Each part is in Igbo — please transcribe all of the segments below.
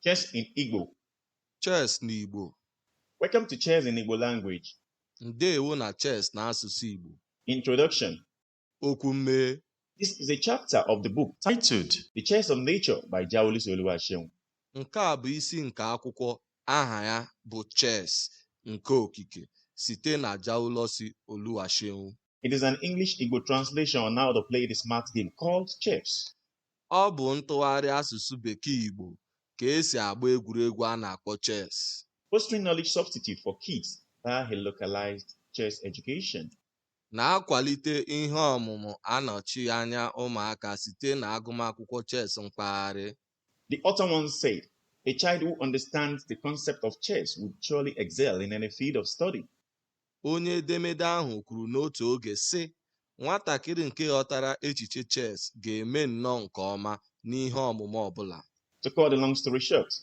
Chess in Igbo. Chess n'Igbo. Welcome to Chess in Igbo language. NDEWO na chess na asusu Igbo. Introduction. Okwu mmeghe. This is a chapter of the book titled The Chess of Nature by Jawolusy Oluwaseun. Nke a bụ isi nke akwụkwọ aha ya bụ Chess nke okike site na Jawolusy Oluwaseun. It is an English-Igbo translation on how to play the smart game called chess. Ọ bụ ntụgharị asụsụ Bekee-Igbo ka esi agba egwuregwu a na-akpọ chess. Fostering knowledge substitute for kids via a localized chess education. Na-akwalite ihe ọmụmụ-anọchi anya ụmụaka site na agụmakwụkwọ chess mpaghara. The author once said, a child who understands the concept of chess would surely excel in any field of study. Onye edemede ahụ kwuru n'otu oge sị, nwatakịrị nke ghọtara echiche chess ga-eme nnọọ nke ọma n'ihe ọmụmụ ọbụla. To cut the long story short,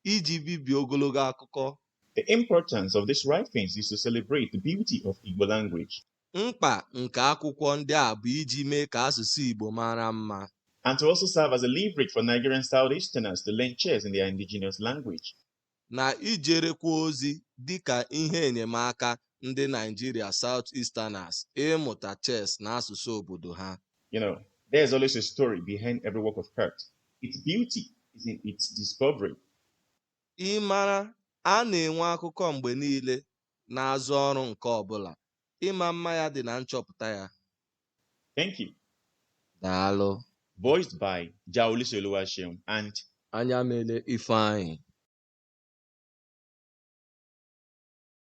Iji bibie ogologo akụkọ, the importance of these writings is to celebrate the beauty of Igbo language mkpa nke akwụkwọ ndị a bụ iji mee ka asụsụ Igbo mara mma, and to also serve as a leverage for Nigerian Southeasterners to learn chess in their indigenous language. na ijerekwa ozi dịka ihe enyemaka ndị Nigeria Southeasterners ịmụta chess na asụsụ obodo ha. You know, there's always a story behind every work of art. Its beauty is in its discovery. Ị mara, a na-enwe akụkọ mgbe niile na-azụ ọrụ nke ọbụla. Ịma mma ya dị na nchọpụta ya. Thank you. Daalụ. Voiced by Jawolusy Oluwaseun and Anya mele Ifeanyị.